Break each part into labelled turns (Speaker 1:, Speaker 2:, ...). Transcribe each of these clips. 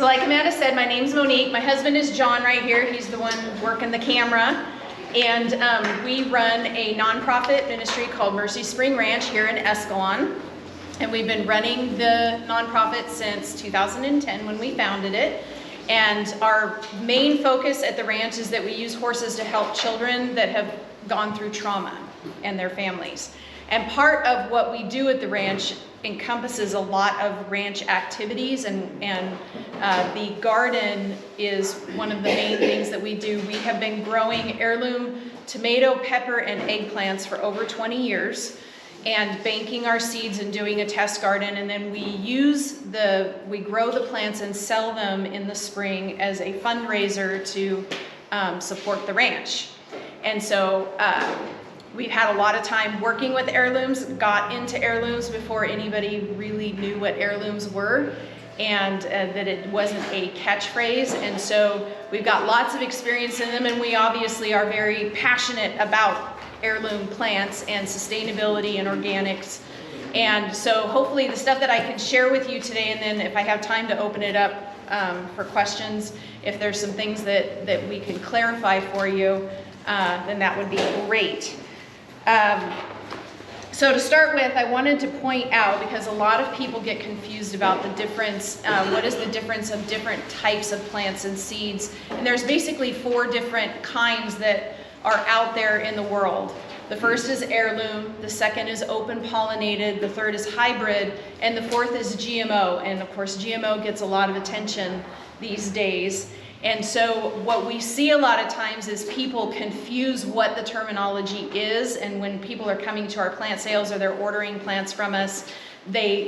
Speaker 1: So like Amanda said, my name's Monique. My husband is John right here. He's the one working the camera. And we run a nonprofit ministry called Mercy Spring Ranch here in Escalon. And we've been running the nonprofit since 2010 when we founded it. And our main focus at the ranch is that we use horses to help children that have gone through trauma and their families. And part of what we do at the ranch encompasses a lot of ranch activities, and the garden is one of the main things that we do. We have been growing heirloom tomato, pepper, and eggplants for over 20 years and banking our seeds and doing a test garden, and then we grow the plants and sell them in the spring as a fundraiser to support the ranch. And so we've had a lot of time working with heirlooms, got into heirlooms before anybody really knew what heirlooms were, and that it wasn't a catchphrase. And so we've got lots of experience in them, and we obviously are very passionate about heirloom plants and sustainability and organics. And so hopefully the stuff that I can share with you today, and then if I have time to open it up for questions, if there's some things that we can clarify for you, then that would be great. So to start with, I wanted to point out, because a lot of people get confused about the difference, what is the difference of different types of plants and seeds. And there's basically 4 different kinds that are out there in the world. The first is heirloom, the second is open pollinated, the third is hybrid, and the fourth is GMO. And of course, GMO gets a lot of attention these days. And so what we see a lot of times is people confuse what the terminology is, and when people are coming to our plant sales or they're ordering plants from us, they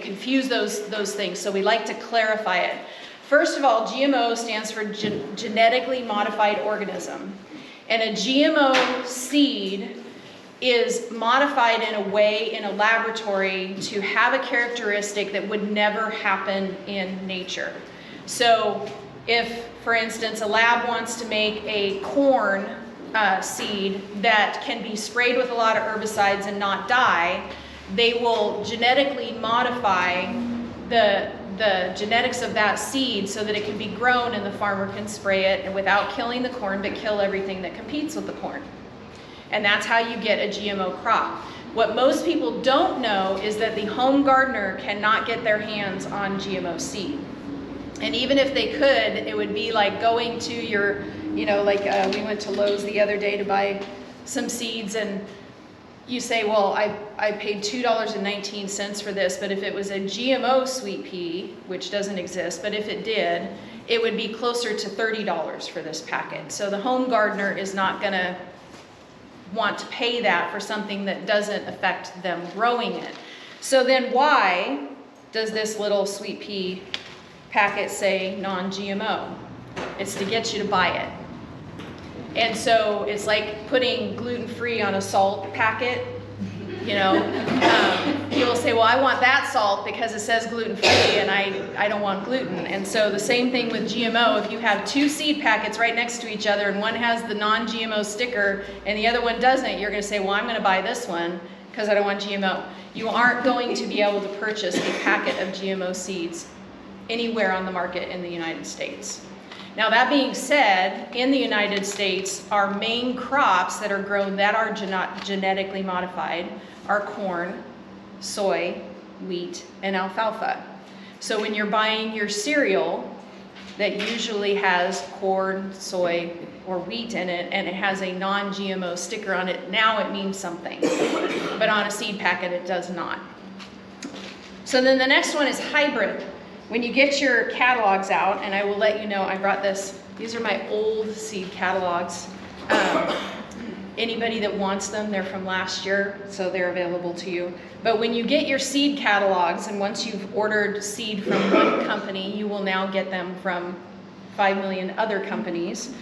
Speaker 1: confuse those things. So we like to clarify it. First of all, GMO stands for genetically modified organism. And a GMO seed is modified in a way in a laboratory to have a characteristic that would never happen in nature. So if, for instance, a lab wants to make a corn seed that can be sprayed with a lot of herbicides and not die, they will genetically modify the genetics of that seed so that it can be grown and the farmer can spray it without killing the corn, but kill everything that competes with the corn. And that's how you get a GMO crop. What most people don't know is that the home gardener cannot get their hands on GMO seed. And even if they could, it would be like going to your, we went to Lowe's the other day to buy some seeds, and you say, well, I paid $2.19 for this, but if it was a GMO sweet pea, which doesn't exist, but if it did, it would be closer to $30 for this packet. So the home gardener is not going to want to pay that for something that doesn't affect them growing it. So then why does this little sweet pea packet say non-GMO? It's to get you to buy it. And so it's like putting gluten-free on a salt packet. People say, well, I want that salt because it says gluten-free and I don't want gluten. And so the same thing with GMO. If you have 2 seed packets right next to each other and one has the non-GMO sticker and the other one doesn't, you're going to say, well, I'm going to buy this one because I don't want GMO. You aren't going to be able to purchase a packet of GMO seeds anywhere on the market in the United States. Now, that being said, in the United States, our main crops that are grown that are genetically modified are corn, soy, wheat, and alfalfa. So when you're buying your cereal that usually has corn, soy, or wheat in it, and it has a non-GMO sticker on it, now it means something. But on a seed packet, it does not. So then the next one is hybrid. When you get your catalogs out, and I will let you know, I brought this. These are my old seed catalogs. Anybody that wants them, they're from last year, so they're available to you. But when you get your seed catalogs, and once you've ordered seed from one company, you will now get them from 5 million other companies.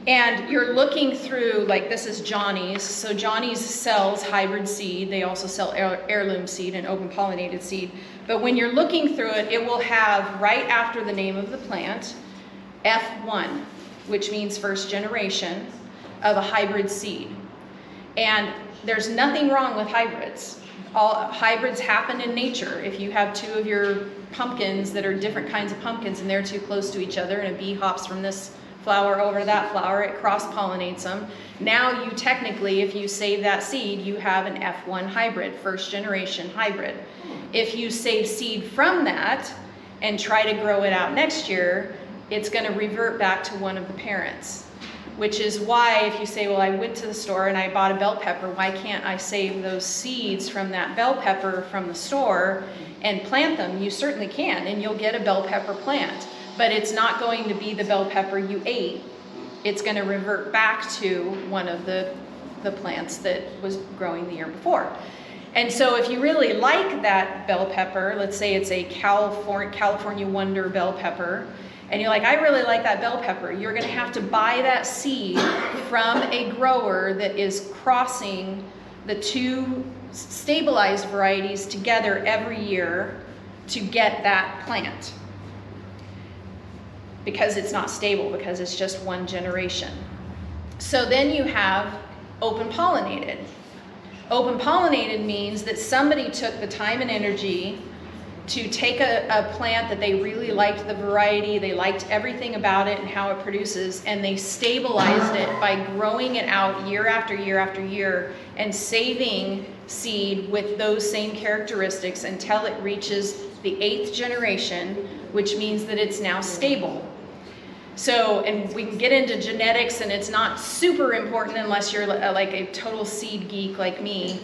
Speaker 1: And you're looking through, like this is Johnny's. So Johnny's sells hybrid seed. They also sell heirloom seed and open pollinated seed. But when you're looking through it, it will have right after the name of the plant, F1, which means first generation of a hybrid seed. And there's nothing wrong with hybrids. all hybrids happen in nature. If you have two of your pumpkins that are different kinds of pumpkins and they're too close to each other and a bee hops from this flower over to that flower, it cross-pollinates them. Now you technically, if you save that seed, you have an F1 hybrid, first generation hybrid. If you save seed from that and try to grow it out next year, it's going to revert back to one of the parents. Which is why if you say, well, I went to the store and I bought a bell pepper, why can't I save those seeds from that bell pepper from the store and plant them? You certainly can, and you'll get a bell pepper plant. But it's not going to be the bell pepper you ate. It's going to revert back to one of the plants that was growing the year before. And so if you really like that bell pepper, let's say it's a California Wonder bell pepper, and you're like, I really like that bell pepper, you're going to have to buy that seed from a grower that is crossing the two stabilized varieties together every year to get that plant. Because it's not stable, because it's just one generation. So then you have open pollinated. Open pollinated means that somebody took the time and energy to take a plant that they really liked the variety, they liked everything about it and how it produces, and they stabilized it by growing it out year after year after year and saving seed with those same characteristics until it reaches the 8th generation, which means that it's now stable. So, and we can get into genetics, and it's not super important unless you're like a total seed geek like me,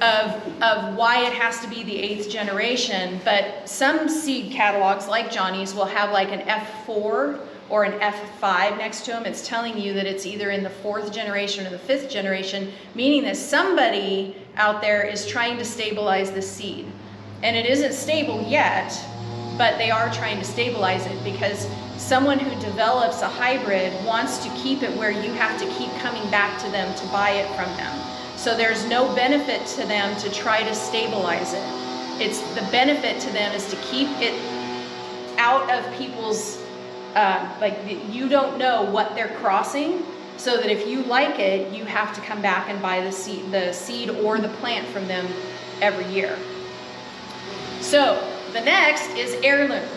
Speaker 1: of why it has to be the 8th generation. But some seed catalogs, like Johnny's, will have like an F4 or an F5 next to them. It's telling you that it's either in the 4th generation or the 5th generation, meaning that somebody out there is trying to stabilize the seed. And it isn't stable yet, but they are trying to stabilize it, because someone who develops a hybrid wants to keep it where you have to keep coming back to them to buy it from them. So there's no benefit to them to try to stabilize it. It's the benefit to them is to keep it out of people's, you don't know what they're crossing, so that if you like it, you have to come back and buy the seed or the plant from them every year. So the next is heirloom.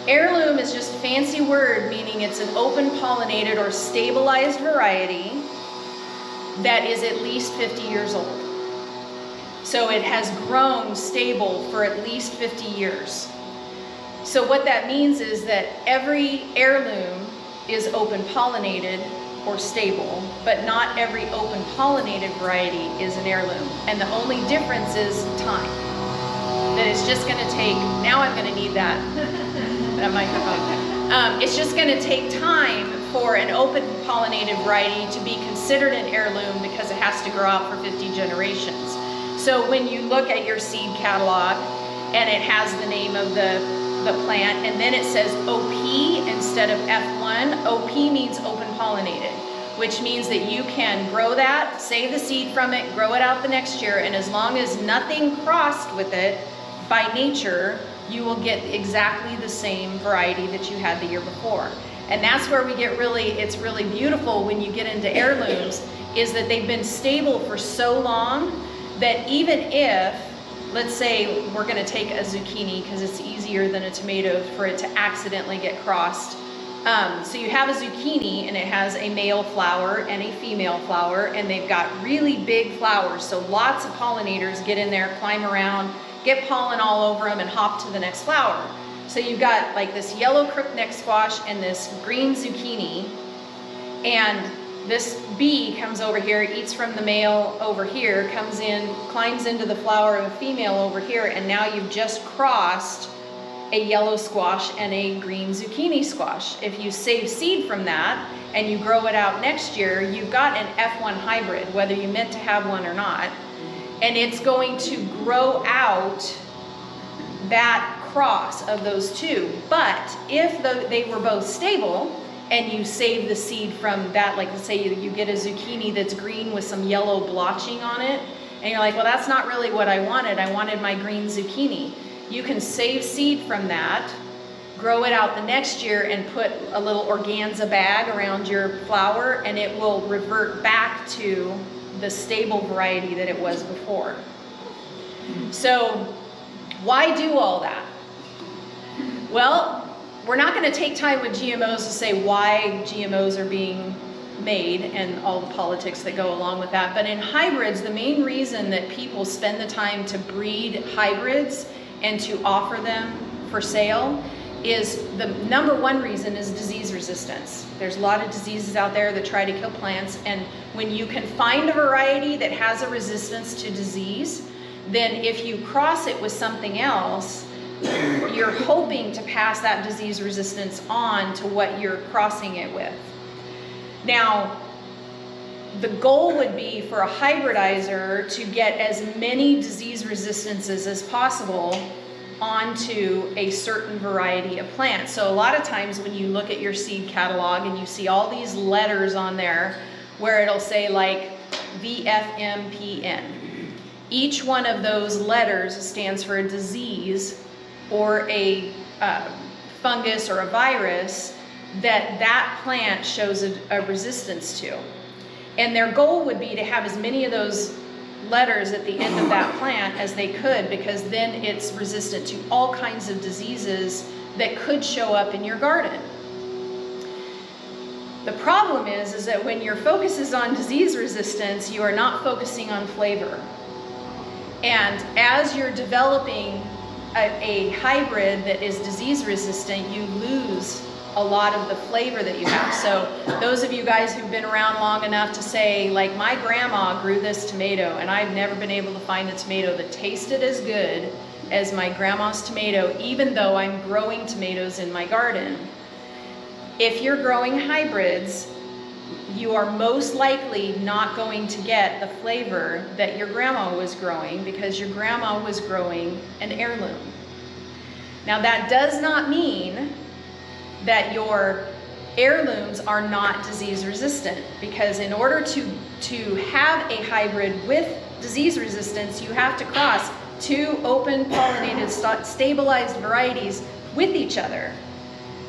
Speaker 1: Heirloom is just a fancy word meaning it's an open pollinated or stabilized variety that is at least 50 years old. So it has grown stable for at least 50 years. So what that means is that every heirloom is open pollinated or stable, but not every open pollinated variety is an heirloom. And the only difference is time. That it's just going to take, now I'm going to need that microphone. It's just going to take time for an open pollinated variety to be considered an heirloom, because it has to grow out for 50 generations. So when you look at your seed catalog and it has the name of the plant and then it says OP instead of F1, OP means open pollinated, which means that you can grow that, save the seed from it, grow it out the next year, and as long as nothing crossed with it by nature, you will get exactly the same variety that you had the year before. And that's where we get it's really beautiful when you get into heirlooms, is that they've been stable for so long that even if, let's say we're going to take a zucchini because it's easier than a tomato for it to accidentally get crossed. So you have a zucchini and it has a male flower and a female flower, and they've got really big flowers. So lots of pollinators get in there, climb around, get pollen all over them, and hop to the next flower. So you've got like this yellow crookneck squash and this green zucchini, and this bee comes over here, eats from the male over here, comes in, climbs into the flower of a female over here, and now you've just crossed a yellow squash and a green zucchini squash. If you save seed from that and you grow it out next year, you've got an F1 hybrid, whether you meant to have one or not, and it's going to grow out that cross of those two. But if they were both stable and you save the seed from that, like let's say you get a zucchini that's green with some yellow blotching on it, and you're like, well, that's not really what I wanted my green zucchini. You can save seed from that, grow it out the next year, and put a little organza bag around your flower, and it will revert back to the stable variety that it was before. So why do all that? Well, we're not going to take time with GMOs to say why GMOs are being made and all the politics that go along with that. But in hybrids, the main reason that people spend the time to breed hybrids and to offer them for sale is the number one reason is disease resistance. There's a lot of diseases out there that try to kill plants, and when you can find a variety that has a resistance to disease, then if you cross it with something else, you're hoping to pass that disease resistance on to what you're crossing it with. Now, the goal would be for a hybridizer to get as many disease resistances as possible onto a certain variety of plants. So a lot of times when you look at your seed catalog and you see all these letters on there where it'll say like VFMPN. Each one of those letters stands for a disease or a fungus or a virus that plant shows a resistance to. And their goal would be to have as many of those letters at the end of that plant as they could, because then it's resistant to all kinds of diseases that could show up in your garden. The problem is that when your focus is on disease resistance, you are not focusing on flavor. And as you're developing a hybrid that is disease resistant, you lose a lot of the flavor that you have. So those of you guys who've been around long enough to say, like, my grandma grew this tomato and I've never been able to find a tomato that tasted as good as my grandma's tomato, even though I'm growing tomatoes in my garden. If you're growing hybrids, you are most likely not going to get the flavor that your grandma was growing, because your grandma was growing an heirloom. Now, that does not mean that your heirlooms are not disease resistant, because in order to have a hybrid with disease resistance, you have to cross two open pollinated stabilized varieties with each other.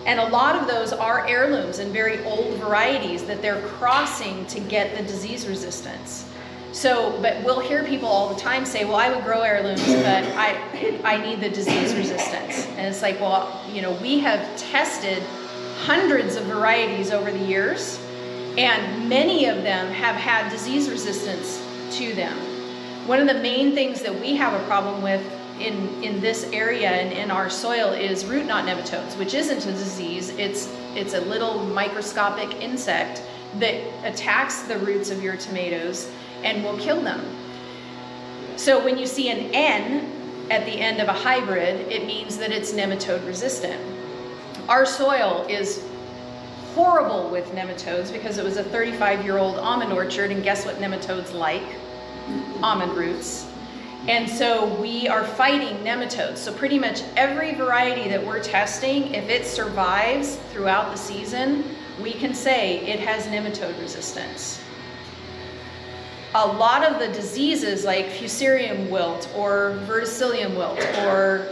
Speaker 1: And a lot of those are heirlooms and very old varieties that they're crossing to get the disease resistance. So, but we'll hear people all the time say, well, I would grow heirlooms, but I need the disease resistance. And it's like, well, you know, we have tested hundreds of varieties over the years, and many of them have had disease resistance to them. One of the main things that we have a problem with in this area and in our soil is root knot nematodes, which isn't a disease. It's a little microscopic insect that attacks the roots of your tomatoes and will kill them. So when you see an N at the end of a hybrid, it means that it's nematode resistant. Our soil is horrible with nematodes because it was a 35-year-old almond orchard, and guess what nematodes like? Almond roots. And so we are fighting nematodes. So pretty much every variety that we're testing, if it survives throughout the season, we can say it has nematode resistance. A lot of the diseases like fusarium wilt or verticillium wilt or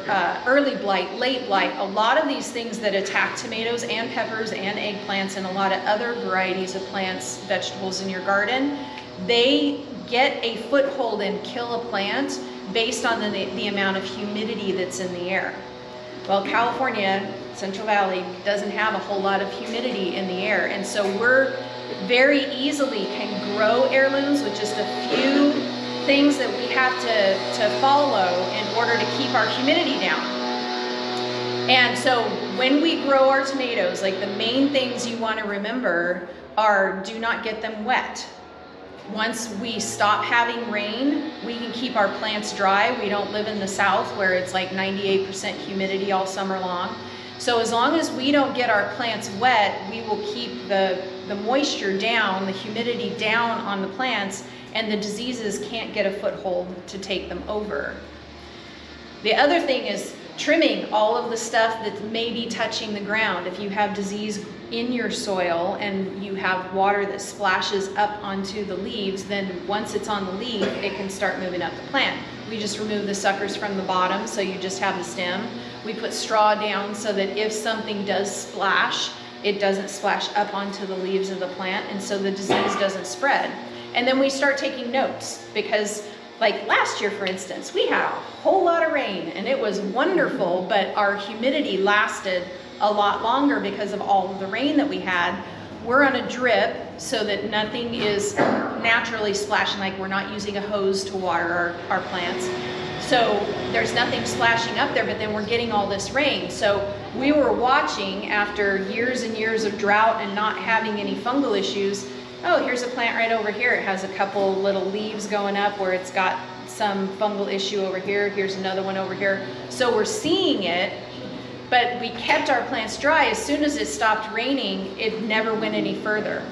Speaker 1: early blight, late blight, a lot of these things that attack tomatoes and peppers and eggplants and a lot of other varieties of plants, vegetables in your garden, they get a foothold and kill a plant based on the amount of humidity that's in the air. Well, California, Central Valley, doesn't have a whole lot of humidity in the air, and so we're very easily can grow heirlooms with just a few things that we have to follow in order to keep our humidity down. And so when we grow our tomatoes, like, the main things you want to remember are, do not get them wet. Once we stop having rain, we can keep our plants dry. We don't live in the South where it's like 98% humidity all summer long. So as long as we don't get our plants wet, we will keep the moisture down, the humidity down on the plants, and the diseases can't get a foothold to take them over. The other thing is trimming all of the stuff that may be touching the ground. If you have disease in your soil and you have water that splashes up onto the leaves, then once it's on the leaf, it can start moving up the plant. We just remove the suckers from the bottom, so you just have the stem. We put straw down so that if something does splash, it doesn't splash up onto the leaves of the plant, and so the disease doesn't spread. And then we start taking notes, because Like last year, for instance, we had a whole lot of rain and it was wonderful, but our humidity lasted a lot longer because of all of the rain that we had. We're on a drip so that nothing is naturally splashing, like we're not using a hose to water our plants. So there's nothing splashing up there, but then we're getting all this rain. So we were watching after years and years of drought and not having any fungal issues. Oh, here's a plant right over here. It has a couple little leaves going up where it's got some fungal issue over here. Here's another one over here. So we're seeing it, but we kept our plants dry. As soon as it stopped raining, it never went any further.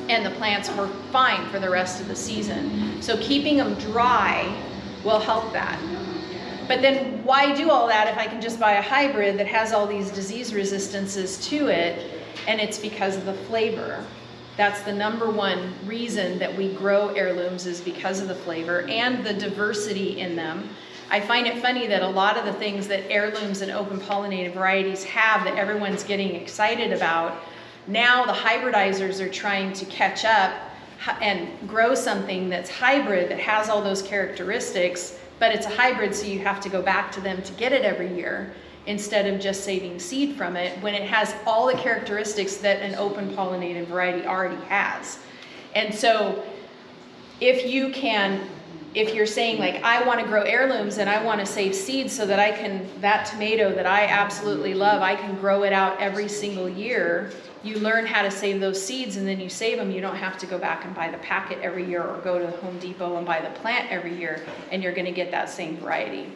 Speaker 1: And the plants were fine for the rest of the season. So keeping them dry will help that. But then why do all that if I can just buy a hybrid that has all these disease resistances to it? And it's because of the flavor. That's the number one reason that we grow heirlooms, is because of the flavor and the diversity in them. I find it funny that a lot of the things that heirlooms and open pollinated varieties have that everyone's getting excited about, now the hybridizers are trying to catch up and grow something that's hybrid that has all those characteristics, but it's a hybrid, so you have to go back to them to get it every year, instead of just saving seed from it, when it has all the characteristics that an open pollinated variety already has. And so if you're saying like, I want to grow heirlooms and I want to save seeds so that I can, that tomato that I absolutely love, I can grow it out every single year, you learn how to save those seeds and then you save them. You don't have to go back and buy the packet every year or go to the Home Depot and buy the plant every year, and you're going to get that same variety.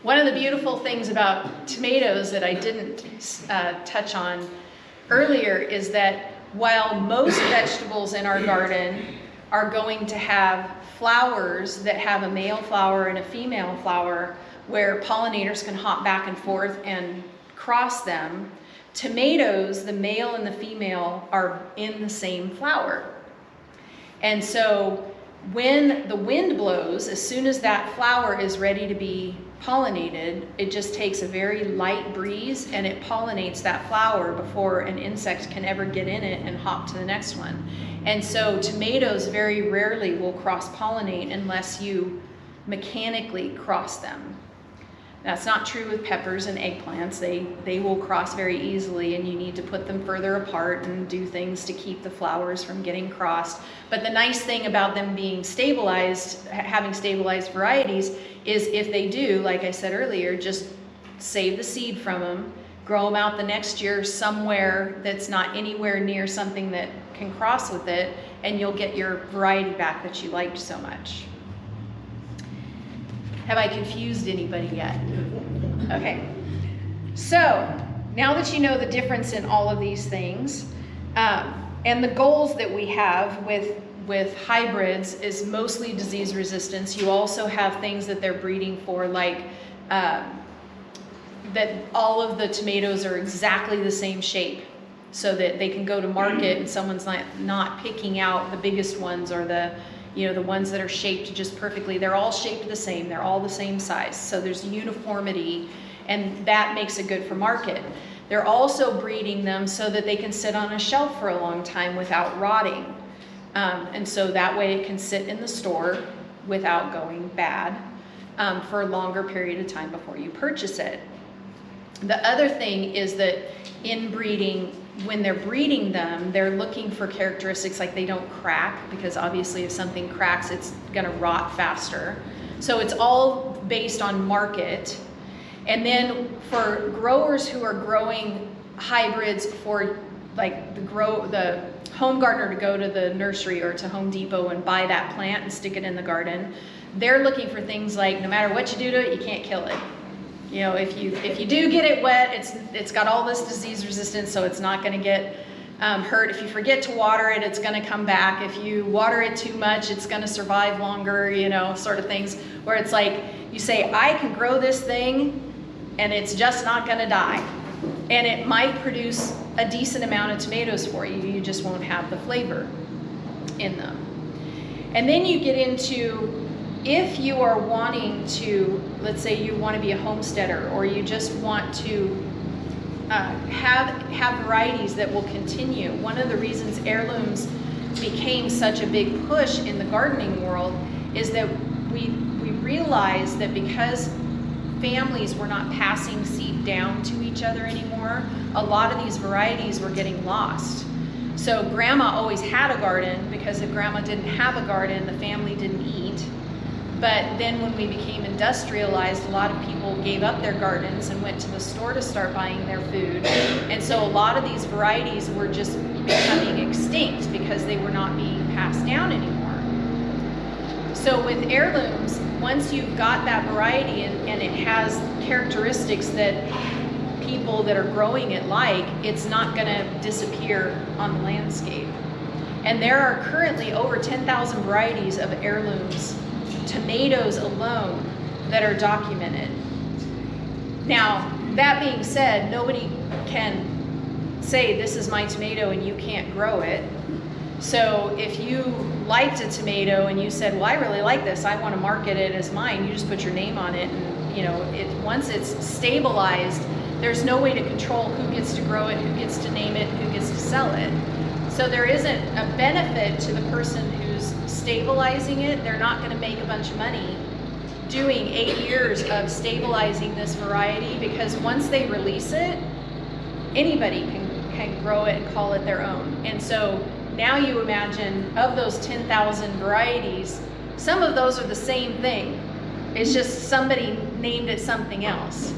Speaker 1: One of the beautiful things about tomatoes that I didn't touch on earlier is that while most vegetables in our garden are going to have flowers that have a male flower and a female flower where pollinators can hop back and forth and cross them, tomatoes, the male and the female, are in the same flower. And so when the wind blows, as soon as that flower is ready to be pollinated, it just takes a very light breeze and it pollinates that flower before an insect can ever get in it and hop to the next one. And so tomatoes very rarely will cross-pollinate unless you mechanically cross them. That's not true with peppers and eggplants. They will cross very easily, and you need to put them further apart and do things to keep the flowers from getting crossed. But the nice thing about them being stabilized, having stabilized varieties, is if they do, like I said earlier, just save the seed from them, grow them out the next year somewhere that's not anywhere near something that can cross with it, and you'll get your variety back that you liked so much. Have I confused anybody yet? Okay, so now that you know the difference in all of these things, and the goals that we have with hybrids is mostly disease resistance. You also have things that they're breeding for, like that all of the tomatoes are exactly the same shape, so that they can go to market and someone's not picking out the biggest ones or the ones that are shaped just perfectly. They're all shaped the same. They're all the same size. So there's uniformity, and that makes it good for market. They're also breeding them so that they can sit on a shelf for a long time without rotting. And so that way it can sit in the store without going bad for a longer period of time before you purchase it. The other thing is that in breeding, when they're breeding them, they're looking for characteristics like they don't crack, because obviously if something cracks, it's going to rot faster. So it's all based on market. And then for growers who are growing hybrids for like the home gardener to go to the nursery or to Home Depot and buy that plant and stick it in the garden, they're looking for things like, no matter what you do to it, you can't kill it. You know, if you do get it wet, it's got all this disease resistance, so it's not going to get hurt. If you forget to water it, it's going to come back. If you water it too much, it's going to survive longer, sort of things where it's like you say, I can grow this thing and it's just not going to die. And it might produce a decent amount of tomatoes for you. You just won't have the flavor in them. And then you get into, if you are wanting to, let's say you want to be a homesteader, or you just want to have varieties that will continue. One of the reasons heirlooms became such a big push in the gardening world is that we realized that because families were not passing seed down to each other anymore, a lot of these varieties were getting lost. So grandma always had a garden, because if grandma didn't have a garden, the family didn't eat. But then when we became industrialized, a lot of people gave up their gardens and went to the store to start buying their food. And so a lot of these varieties were just becoming extinct because they were not being passed down anymore. So with heirlooms, once you've got that variety and it has characteristics that people that are growing it like, it's not going to disappear on the landscape. And there are currently over 10,000 varieties of heirlooms, tomatoes alone, that are documented. Now, that being said, nobody can say this is my tomato and you can't grow it. So if you liked a tomato and you said, well, I really like this, I want to market it as mine, you just put your name on it, and once it's stabilized, there's no way to control who gets to grow it, who gets to name it, who gets to sell it. So there isn't a benefit to the person who's stabilizing it. They're not going to make a bunch of money doing 8 years of stabilizing this variety, because once they release it, anybody can grow it and call it their own. And so now you imagine, of those 10,000 varieties, some of those are the same thing. It's just somebody named it something else.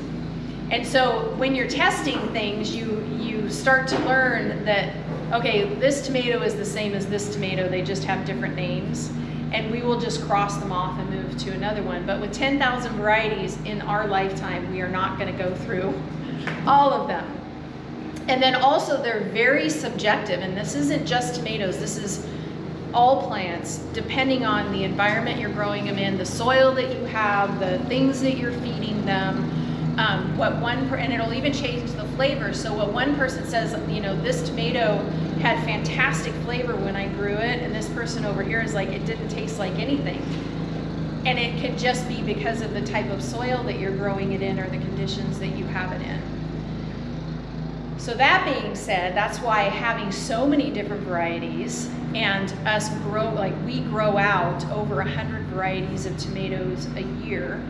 Speaker 1: And so when you're testing things, you start to learn that, okay, this tomato is the same as this tomato, they just have different names, and we will just cross them off and move to another one. But with 10,000 varieties in our lifetime, we are not going to go through all of them. And then also they're very subjective, and this isn't just tomatoes, this is all plants, depending on the environment you're growing them in, the soil that you have, the things that you're feeding them, and it'll even change the flavor. So what one person says, this tomato had fantastic flavor when I grew it, and this person over here is like, it didn't taste like anything. And it could just be because of the type of soil that you're growing it in or the conditions that you have it in. So that being said, that's why having so many different varieties and us we grow out over 100 varieties of tomatoes a year,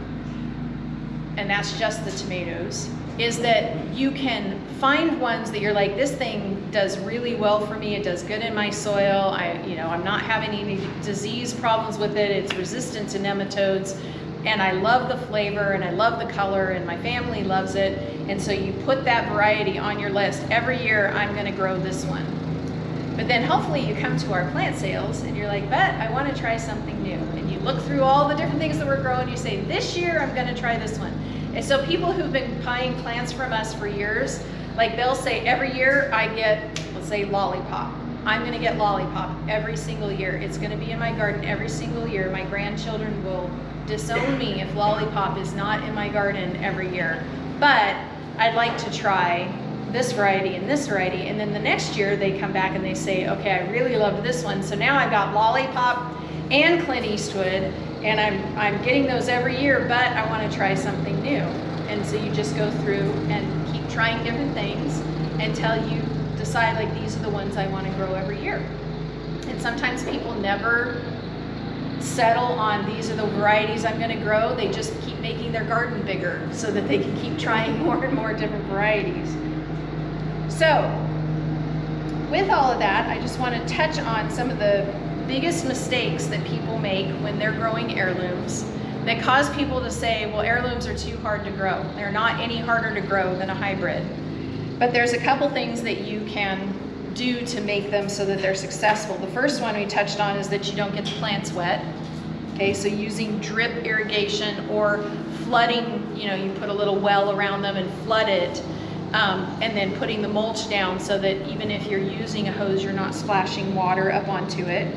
Speaker 1: and that's just the tomatoes, is that you can find ones that you're like, this thing does really well for me, it does good in my soil, I'm not having any disease problems with it, it's resistant to nematodes, and I love the flavor and I love the color and my family loves it. And so you put that variety on your list. Every year I'm going to grow this one. But then hopefully you come to our plant sales and you're like, but I want to try something new. And you look through all the different things that we're growing, you say, this year I'm going to try this one. And so people who've been buying plants from us for years, like they'll say every year I get, let's say, lollipop. I'm going to get lollipop every single year. It's going to be in my garden every single year. My grandchildren will disown me if lollipop is not in my garden every year. But I'd like to try this variety and this variety. And then the next year they come back and they say, okay, I really loved this one. So now I've got lollipop and Clint Eastwood, and I'm getting those every year, but I want to try something new. And so you just go through and keep trying different things until you decide, like, these are the ones I want to grow every year. And sometimes people never settle on these are the varieties I'm going to grow. They just keep making their garden bigger so that they can keep trying more and more different varieties. So with all of that, I just want to touch on some of the biggest mistakes that people make when they're growing heirlooms that cause people to say, well, heirlooms are too hard to grow. They're not any harder to grow than a hybrid. But there's a couple things that you can do to make them so that they're successful. The first one we touched on is that you don't get the plants wet. Okay, so using drip irrigation or flooding, you put a little well around them and flood it, and then putting the mulch down so that even if you're using a hose, you're not splashing water up onto it.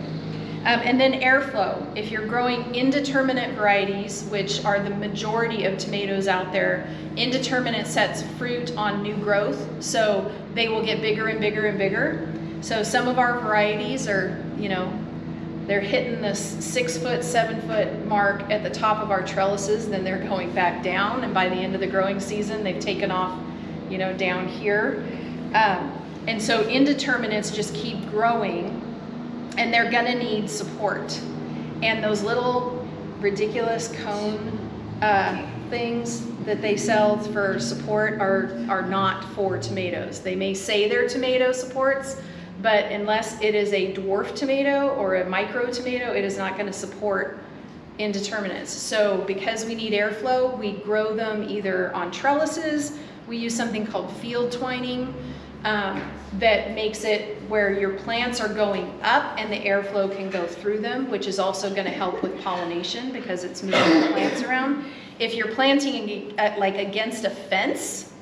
Speaker 1: And then airflow. If you're growing indeterminate varieties, which are the majority of tomatoes out there, indeterminate sets fruit on new growth, so they will get bigger and bigger and bigger. So some of our varieties are, they're hitting the 6 foot, 7 foot mark at the top of our trellises, then they're going back down, and by the end of the growing season, they've taken off, down here. And so indeterminates just keep growing, and they're gonna need support. And those little ridiculous cone things that they sell for support are not for tomatoes. They may say they're tomato supports, but unless it is a dwarf tomato or a micro tomato, it is not going to support indeterminates. So because we need airflow, we grow them either on trellises. We use something called field twining that makes it where your plants are going up and the airflow can go through them, which is also going to help with pollination because it's moving the plants around. If you're planting like against a fence,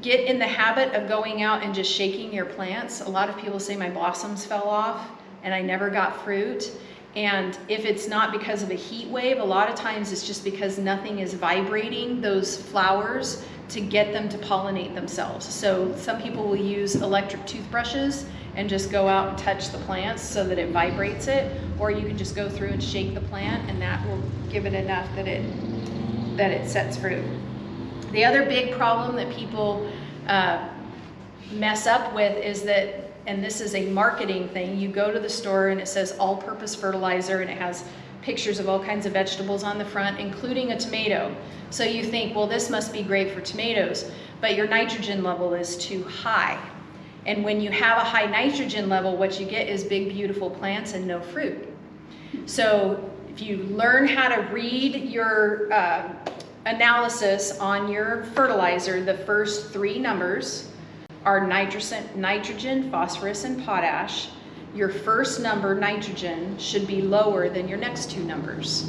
Speaker 1: get in the habit of going out and just shaking your plants. A lot of people say my blossoms fell off and I never got fruit. And if it's not because of a heat wave, a lot of times it's just because nothing is vibrating those flowers to get them to pollinate themselves. So some people will use electric toothbrushes and just go out and touch the plants so that it vibrates it, or you can just go through and shake the plant and that will give it enough that it sets fruit. The other big problem that people mess up with is that, and this is a marketing thing, you go to the store and it says all-purpose fertilizer and it has pictures of all kinds of vegetables on the front, including a tomato. So you think, well, this must be great for tomatoes, but your nitrogen level is too high. And when you have a high nitrogen level, what you get is big, beautiful plants and no fruit. So if you learn how to read your analysis on your fertilizer, the first three numbers are nitrogen, phosphorus, and potash. Your first number, nitrogen, should be lower than your next two numbers.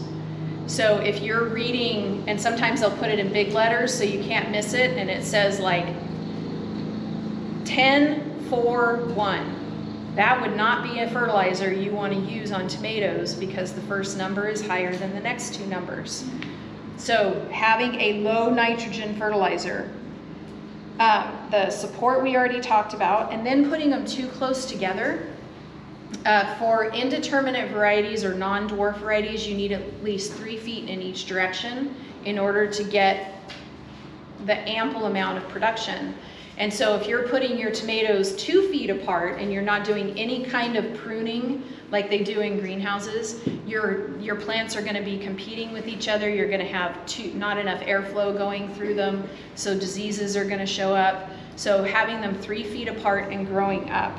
Speaker 1: So if you're reading, and sometimes they'll put it in big letters so you can't miss it, and it says like 10-4-1. That would not be a fertilizer you want to use on tomatoes because the first number is higher than the next two numbers. So having a low nitrogen fertilizer, the support we already talked about, and then putting them too close together. For indeterminate varieties or non-dwarf varieties, you need at least 3 feet in each direction in order to get the ample amount of production. And so if you're putting your tomatoes 2 feet apart and you're not doing any kind of pruning like they do in greenhouses, your plants are going to be competing with each other. You're going to have not enough airflow going through them, so diseases are going to show up. So having them 3 feet apart and growing up.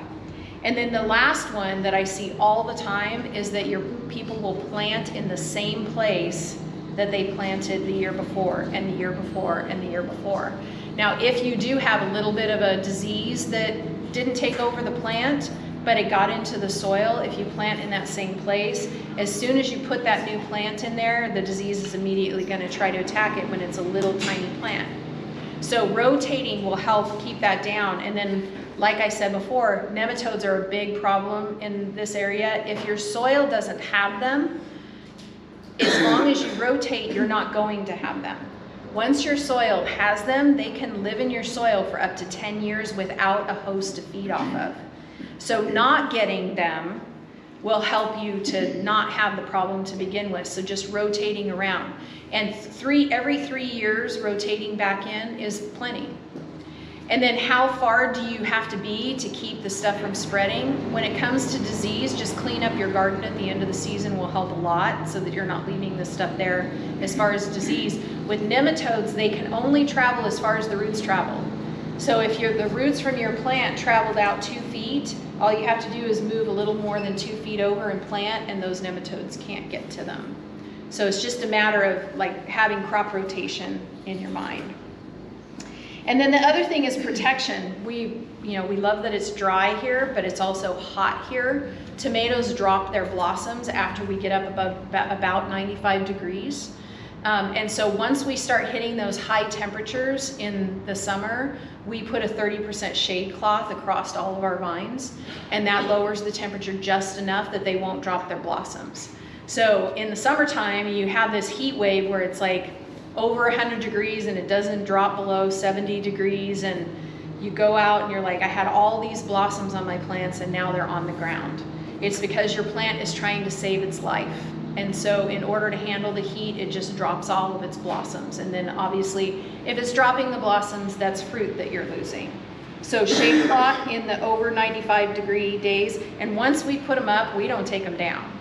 Speaker 1: And then the last one that I see all the time is that your people will plant in the same place that they planted the year before and the year before and the year before. Now, if you do have a little bit of a disease that didn't take over the plant, but it got into the soil, if you plant in that same place, as soon as you put that new plant in there, the disease is immediately going to try to attack it when it's a little tiny plant. So rotating will help keep that down. And then, like I said before, nematodes are a big problem in this area. If your soil doesn't have them, as long as you rotate, you're not going to have them. Once your soil has them, they can live in your soil for up to 10 years without a host to feed off of. So not getting them will help you to not have the problem to begin with. So just rotating around. And every 3 years, rotating back in is plenty. And then how far do you have to be to keep the stuff from spreading? When it comes to disease, just clean up your garden at the end of the season will help a lot so that you're not leaving the stuff there. As far as disease, with nematodes, they can only travel as far as the roots travel. So if the roots from your plant traveled out 2 feet, all you have to do is move a little more than 2 feet over and plant, and those nematodes can't get to them. So it's just a matter of like having crop rotation in your mind. And then the other thing is protection. We love that it's dry here, but it's also hot here. Tomatoes drop their blossoms after we get up above about 95 degrees. And so once we start hitting those high temperatures in the summer, we put a 30% shade cloth across all of our vines, and that lowers the temperature just enough that they won't drop their blossoms. So in the summertime, you have this heat wave where it's like over 100 degrees and it doesn't drop below 70 degrees, and you go out and you're like, I had all these blossoms on my plants and now they're on the ground. It's because your plant is trying to save its life. And so in order to handle the heat, it just drops all of its blossoms. And then obviously, if it's dropping the blossoms, that's fruit that you're losing. So shade cloth in the over 95 degree days. And once we put them up, we don't take them down.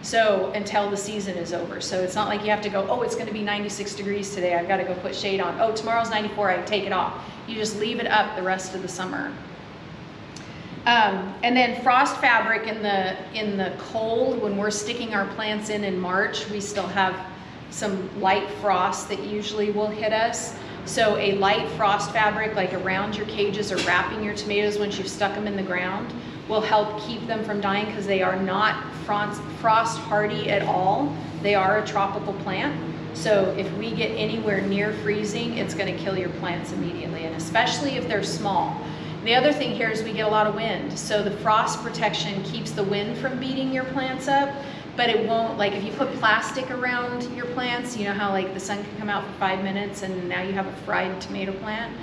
Speaker 1: So until the season is over. So it's not like you have to go, oh, it's gonna be 96 degrees today, I've gotta go put shade on. Oh, tomorrow's 94, I take it off. You just leave it up the rest of the summer. And then frost fabric in the cold, when we're sticking our plants in March, we still have some light frost that usually will hit us. So a light frost fabric, like around your cages or wrapping your tomatoes once you've stuck them in the ground, will help keep them from dying, because they are not frost hardy at all. They are a tropical plant. So if we get anywhere near freezing, it's going to kill your plants immediately, and especially if they're small. The other thing here is we get a lot of wind. So the frost protection keeps the wind from beating your plants up, but it won't, like if you put plastic around your plants, you know how like the sun can come out for 5 minutes and now you have a fried tomato plant?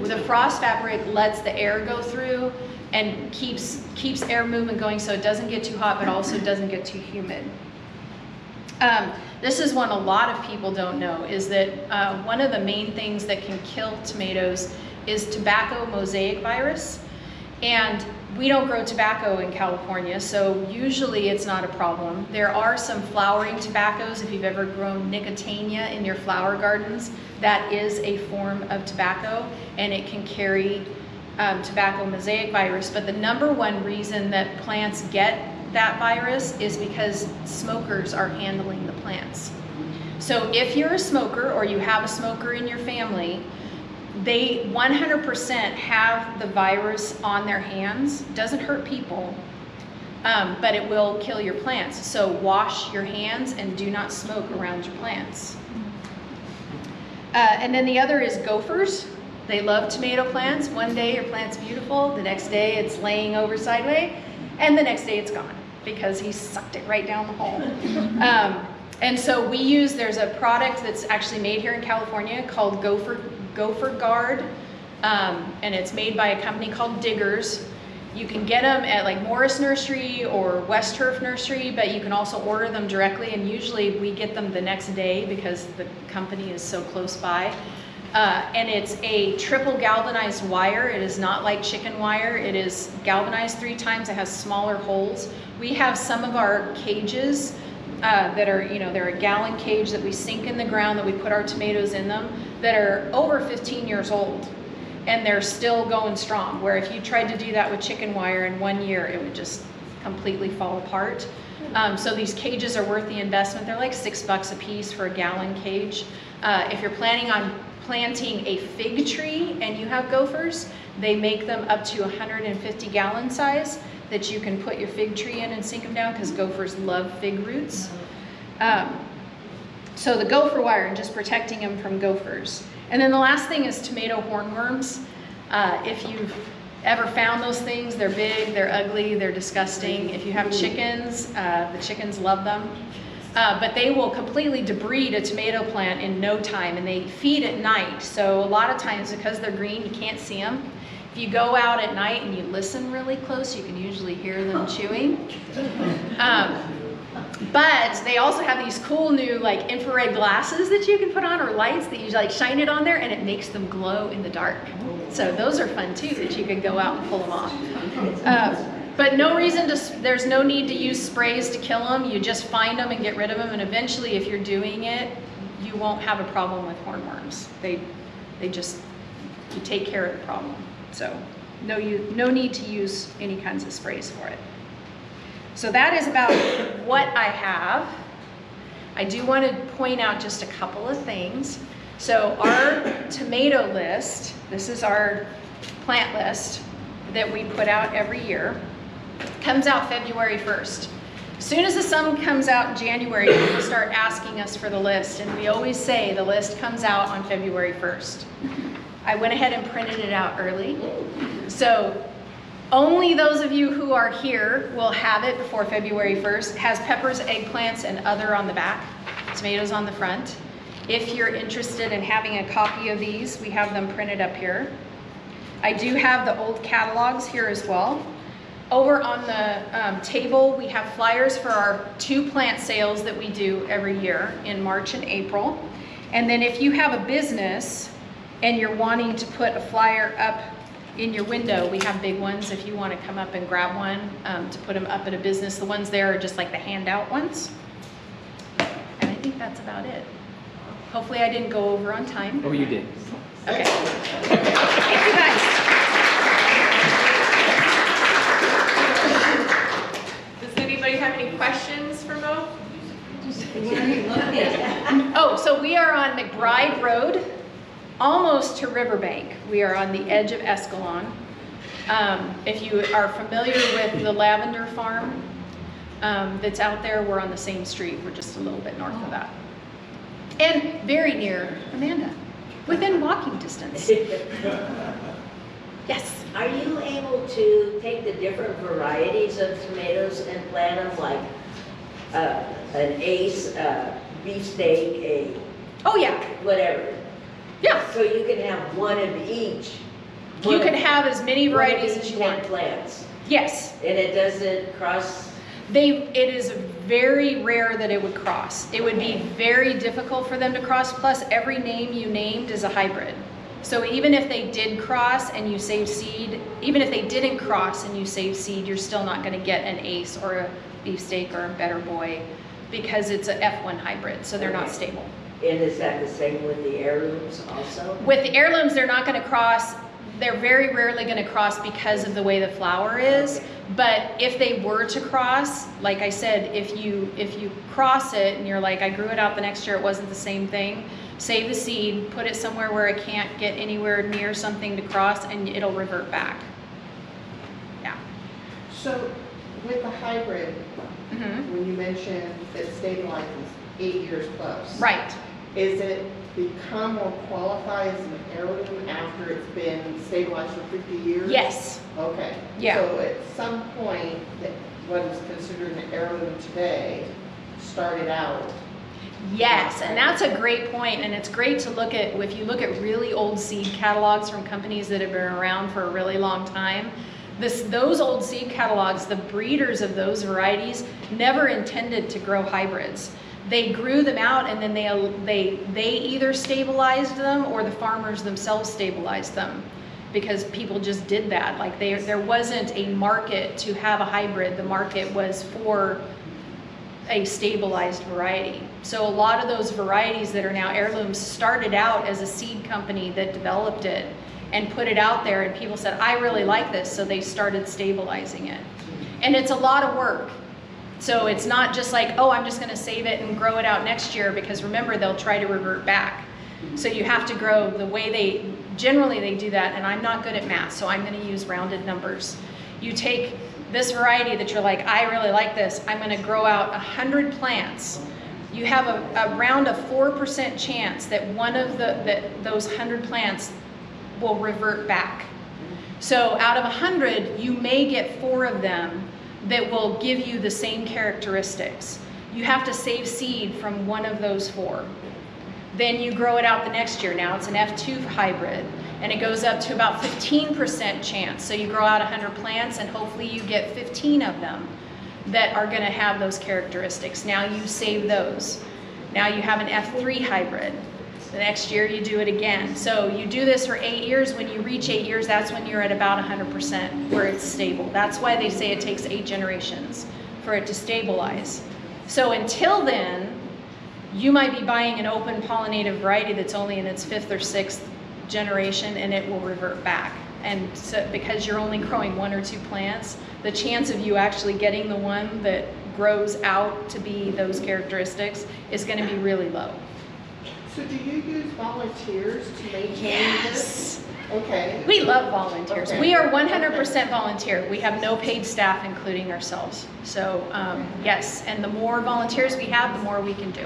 Speaker 1: With the frost fabric lets the air go through and keeps air movement going, so it doesn't get too hot, but also doesn't get too humid. This is one a lot of people don't know, is that one of the main things that can kill tomatoes is tobacco mosaic virus. And we don't grow tobacco in California, so usually it's not a problem. There are some flowering tobaccos. If you've ever grown nicotiana in your flower gardens, that is a form of tobacco, and it can carry tobacco mosaic virus. But the number one reason that plants get that virus is because smokers are handling the plants. So if you're a smoker or you have a smoker in your family, they 100% have the virus on their hands. Doesn't hurt people, but it will kill your plants. So wash your hands and do not smoke around your plants. And then the other is gophers. They love tomato plants. One day your plant's beautiful, the next day it's laying over sideways, and the next day it's gone because he sucked it right down the hole. And so there's a product that's actually made here in California called Gopher Guard, and it's made by a company called Diggers. You can get them at like Morris Nursery or West Turf Nursery, but you can also order them directly, and usually we get them the next day because the company is so close by. And it's a triple galvanized wire. It is not like chicken wire. It is galvanized 3 times. It has smaller holes. We have some of our cages that are, they're a gallon cage that we sink in the ground, that we put our tomatoes in them, that are over 15 years old, and they're still going strong, where if you tried to do that with chicken wire in 1 year, it would just completely fall apart. So these cages are worth the investment. They're like $6 a piece for a gallon cage. If you're planning on planting a fig tree and you have gophers, they make them up to 150 gallon size that you can put your fig tree in and sink them down, because gophers love fig roots. So the gopher wire and just protecting them from gophers. And then the last thing is tomato hornworms. If you've ever found those things, they're big, they're ugly, they're disgusting. If you have chickens, the chickens love them. But they will completely debride a tomato plant in no time, and they feed at night. So a lot of times, because they're green, you can't see them. If you go out at night and you listen really close, you can usually hear them chewing. But they also have these cool new like infrared glasses that you can put on, or lights that you like shine it on there, and it makes them glow in the dark. So those are fun too, that you can go out and pull them off. But no reason there's no need to use sprays to kill them. You just find them and get rid of them, and eventually if you're doing it, you won't have a problem with hornworms. You take care of the problem. So no need to use any kinds of sprays for it. So that is about what I have. I do want to point out just a couple of things. So our tomato list, this is our plant list that we put out every year, comes out February 1st. As soon as the sun comes out in January, people start asking us for the list, and we always say the list comes out on February 1st. I went ahead and printed it out early. So only those of you who are here will have it before February 1st. It has peppers, eggplants, and other on the back, tomatoes on the front. If you're interested in having a copy of these, we have them printed up here. I do have the old catalogs here as well. Over on the table, we have flyers for our 2 plant sales that we do every year in March and April. And then if you have a business and you're wanting to put a flyer up in your window, we have big ones if you want to come up and grab one to put them up at a business. The ones there are just like the handout ones. And I think that's about it. Hopefully I didn't go over on time.
Speaker 2: Oh, you did.
Speaker 1: Okay. Thank you guys.
Speaker 3: Does anybody have any questions for Mo?
Speaker 1: Oh, so we are on McBride Road, almost to Riverbank. We are on the edge of Escalon. If you are familiar with the lavender farm that's out there, we're on the same street. We're just a little bit north of that. And very near Amanda, within walking distance. Yes.
Speaker 4: Are you able to take the different varieties of tomatoes and plant them like an ace, beefsteak,
Speaker 1: Oh yeah,
Speaker 4: whatever?
Speaker 1: yeah.
Speaker 4: So you can have one of each.
Speaker 1: You can have as many varieties as you
Speaker 4: want.
Speaker 1: want.
Speaker 4: Plants.
Speaker 1: Yes.
Speaker 4: And it doesn't cross.
Speaker 1: It is very rare that it would cross. It would be very difficult for them to cross. Plus, every name you named is a hybrid. So even if they did cross and you save seed, even if they didn't cross and you save seed, you're still not going to get an ace or a beefsteak or a better boy because it's a F1 hybrid, so they're not stable.
Speaker 4: And is that the same with the heirlooms also?
Speaker 1: With the heirlooms, they're not going to cross. They're very rarely going to cross because of the way the flower is.
Speaker 4: Okay.
Speaker 1: But if they were to cross, like I said, if you cross it and you're like, I grew it out the next year, it wasn't the same thing, save the seed, put it somewhere where it can't get anywhere near something to cross, and it'll revert back. Yeah.
Speaker 5: So with the hybrid, when you mentioned that stabilizes 8 years plus.
Speaker 1: Right.
Speaker 5: Is it become or qualify as an heirloom after it's been stabilized for 50 years?
Speaker 1: Yes.
Speaker 5: Okay.
Speaker 1: Yeah.
Speaker 5: So at some point, that what is considered an heirloom today started out.
Speaker 1: Yes, and that's a great point, and it's great to look at, if you look at really old seed catalogs from companies that have been around for a really long time, those old seed catalogs, the breeders of those varieties never intended to grow hybrids. They grew them out and then they either stabilized them or the farmers themselves stabilized them because people just did that. Like there wasn't a market to have a hybrid. The market was for a stabilized variety. So a lot of those varieties that are now heirlooms started out as a seed company that developed it and put it out there, and people said, I really like this, so they started stabilizing it. And it's a lot of work. So it's not just like, oh, I'm just gonna save it and grow it out next year, because remember, they'll try to revert back. So you have to grow the way generally they do that, and I'm not good at math, so I'm gonna use rounded numbers. You take this variety that you're like, I really like this, I'm gonna grow out 100 plants. You have around a 4% chance that one of those 100 plants will revert back. So out of 100, you may get 4 of them that will give you the same characteristics. You have to save seed from one of those 4. Then you grow it out the next year. Now it's an F2 hybrid, and it goes up to about 15% chance. So you grow out 100 plants, and hopefully you get 15 of them that are gonna have those characteristics. Now you save those. Now you have an F3 hybrid. The next year you do it again. So you do this for 8 years. When you reach 8 years, that's when you're at about 100% where it's stable. That's why they say it takes 8 generations for it to stabilize. So until then, you might be buying an open pollinated variety that's only in its 5th or 6th generation, and it will revert back. And so because you're only growing 1 or 2 plants, the chance of you actually getting the one that grows out to be those characteristics is going to be really low.
Speaker 5: So do you use volunteers to maintain this? Okay.
Speaker 1: We love volunteers.
Speaker 5: Okay.
Speaker 1: We are 100% volunteer. We have no paid staff, including ourselves. So yes, and the more volunteers we have, the more we can do.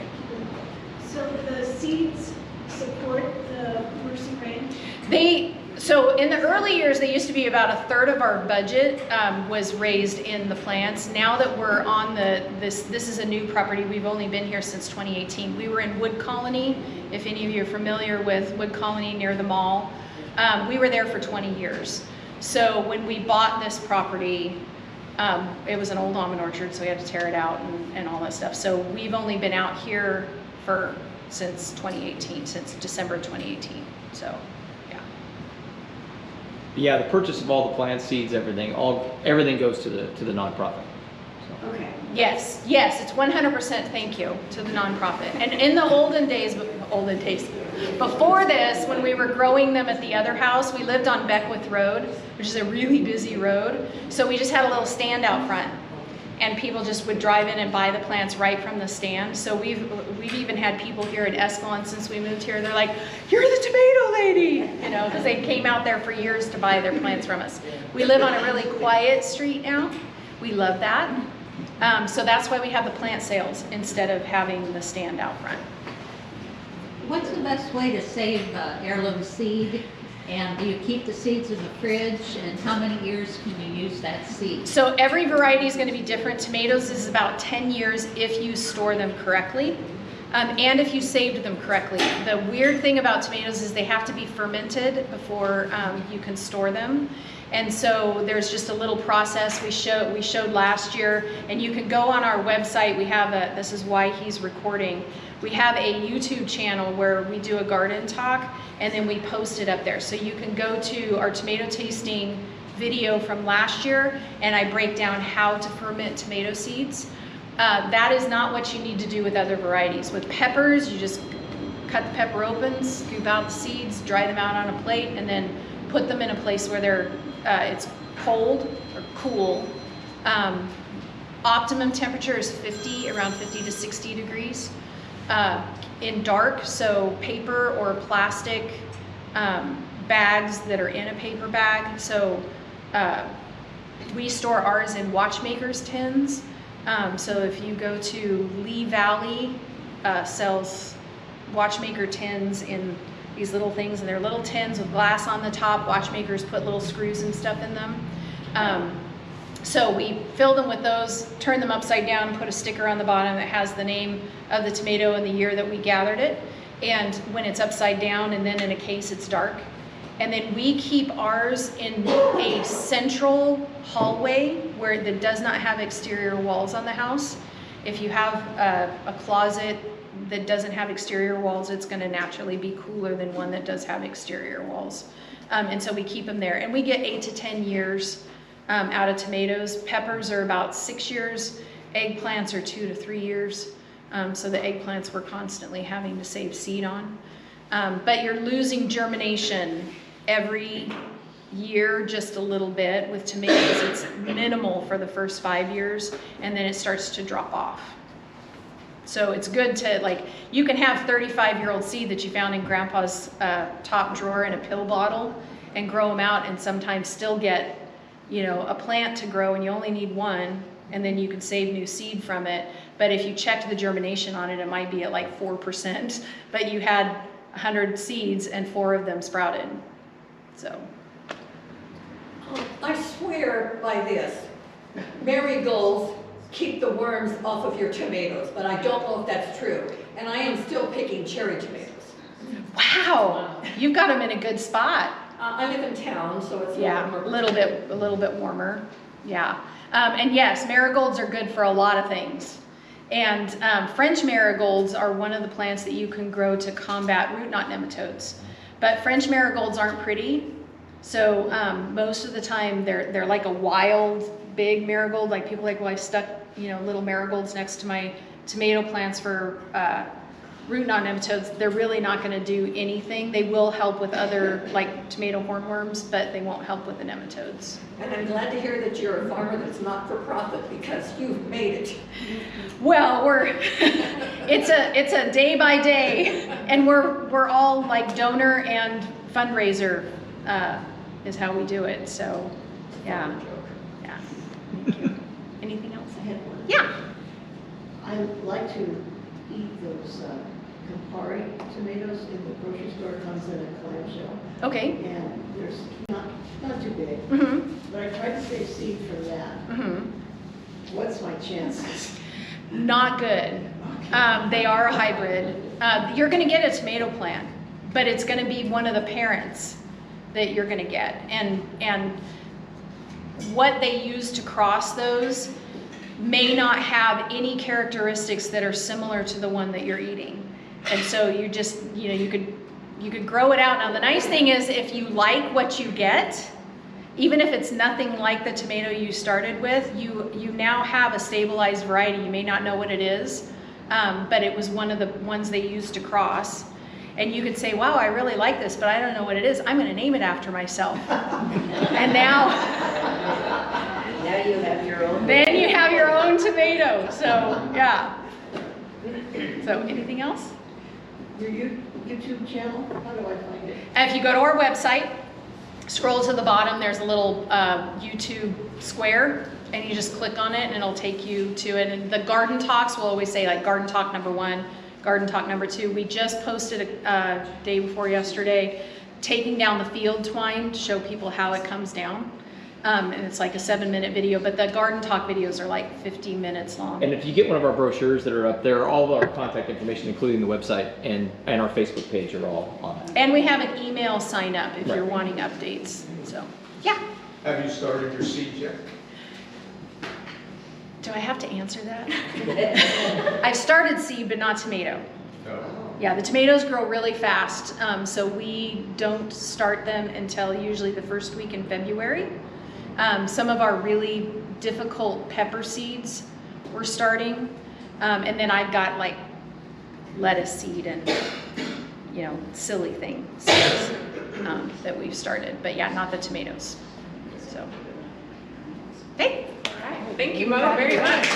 Speaker 6: So the seeds support the Mercy Ranch?
Speaker 1: So in the early years, they used to be about 1/3 of our budget was raised in the plants. Now that we're on this is a new property. We've only been here since 2018. We were in Wood Colony. If any of you are familiar with Wood Colony near the mall, we were there for 20 years. So when we bought this property, it was an old almond orchard, so we had to tear it out and all that stuff. So we've only been out here since 2018, since December 2018. So.
Speaker 2: Yeah, the purchase of all the plant seeds, everything goes to the nonprofit. So.
Speaker 4: Okay.
Speaker 1: Yes, yes, it's 100% thank you to the nonprofit. And in the olden days, before this, when we were growing them at the other house, we lived on Beckwith Road, which is a really busy road. So we just had a little stand out front, and people just would drive in and buy the plants right from the stand. So we've even had people here at Escalon since we moved here. They're like, "You're the tomato lady," you know, because they came out there for years to buy their plants from us. We live on a really quiet street now. We love that. So that's why we have the plant sales instead of having the stand out front.
Speaker 7: What's the best way to save heirloom seed? And do you keep the seeds in the fridge? And how many years can you use that seed?
Speaker 1: So every variety is going to be different. Tomatoes is about 10 years if you store them correctly. And if you saved them correctly. The weird thing about tomatoes is they have to be fermented before you can store them. And so there's just a little process we showed last year, and you can go on our website. We have this is why he's recording. We have a YouTube channel where we do a garden talk, and then we post it up there. So you can go to our tomato tasting video from last year, and I break down how to ferment tomato seeds. That is not what you need to do with other varieties. With peppers, you just cut the pepper open, scoop out the seeds, dry them out on a plate, and then put them in a place where it's cold or cool. Optimum temperature is around 50 to 60 degrees. In dark, so paper or plastic bags that are in a paper bag. So we store ours in watchmakers tins. So if you go to Lee Valley, sells watchmaker tins in these little things, and they're little tins with glass on the top. Watchmakers put little screws and stuff in them. So we fill them with those, turn them upside down, put a sticker on the bottom that has the name of the tomato and the year that we gathered it. And when it's upside down and then in a case, it's dark. And then we keep ours in a central hallway where that does not have exterior walls on the house. If you have a closet that doesn't have exterior walls, it's going to naturally be cooler than one that does have exterior walls. And so we keep them there. And we get 8 to 10 years out of tomatoes. Peppers are about 6 years. Eggplants are 2 to 3 years. So the eggplants we're constantly having to save seed on. But you're losing germination every year just a little bit. With tomatoes, it's minimal for the first 5 years, and then it starts to drop off. So it's good to, like, you can have 35-year-old seed that you found in grandpa's top drawer in a pill bottle and grow them out, and sometimes still get, you know, a plant to grow, and you only need one, and then you can save new seed from it. But if you checked the germination on it, it might be at like 4%, but you had 100 seeds and 4 of them sprouted. So.
Speaker 8: I swear by this. Marigolds keep the worms off of your tomatoes, but I don't know if that's true. And I am still picking cherry tomatoes.
Speaker 1: Wow, you've got them in a good spot.
Speaker 8: I live in town, so it's
Speaker 1: a little bit warmer. Yeah, and yes, marigolds are good for a lot of things. And French marigolds are one of the plants that you can grow to combat root knot nematodes. But French marigolds aren't pretty, so most of the time they're like a wild big marigold. Like people like, well, I stuck, you know, little marigolds next to my tomato plants for root knot nematodes. They're really not going to do anything. They will help with other, like tomato hornworms, but they won't help with the nematodes.
Speaker 8: And I'm glad to hear that you're a farmer that's not for profit, because you've made it.
Speaker 1: Well, it's a day by day, and we're all like donor and fundraiser is how we do it. So, yeah. Thank you. Anything else?
Speaker 5: I had one.
Speaker 1: Yeah.
Speaker 5: I like to eat those Campari tomatoes in the grocery store. It comes in a clamshell.
Speaker 1: Okay.
Speaker 5: And there's not too big.
Speaker 1: Mm-hmm.
Speaker 5: But I tried to save seed from that.
Speaker 1: Mm-hmm.
Speaker 5: What's my chances?
Speaker 1: Not good. They are a hybrid. You're going to get a tomato plant, but it's going to be one of the parents that you're going to get. And what they use to cross those may not have any characteristics that are similar to the one that you're eating. And so you just, you know, you could grow it out. Now the nice thing is if you like what you get, even if it's nothing like the tomato you started with, you now have a stabilized variety. You may not know what it is, but it was one of the ones they used to cross. And you could say, wow, I really like this, but I don't know what it is. I'm going to name it after myself. And now
Speaker 4: you have your own.
Speaker 1: then you have your own tomato. So, yeah. So, anything else?
Speaker 5: Your YouTube channel, how do I find it?
Speaker 1: If you go to our website, scroll to the bottom, there's a little YouTube square, and you just click on it, and it'll take you to it. And the garden talks will always say like garden talk number 1, garden talk number 2. We just posted a day before yesterday, taking down the field twine to show people how it comes down. And it's like a 7-minute video, but the garden talk videos are like 15 minutes long.
Speaker 2: And if you get one of our brochures that are up there, all of our contact information, including the website and our Facebook page, are all on it.
Speaker 1: And we have an email sign up if you're
Speaker 2: Right.
Speaker 1: wanting updates. So, yeah.
Speaker 9: Have you started your seed yet?
Speaker 1: Do I have to answer that? I've started seed, but not tomato.
Speaker 9: No.
Speaker 1: Yeah, the tomatoes grow really fast, so we don't start them until usually the first week in February. Some of our really difficult pepper seeds we're starting, and then I've got like lettuce seed and, you know, silly things that we've started, but yeah, not the tomatoes. So, hey.
Speaker 3: All right. Thank you, Mo, very much.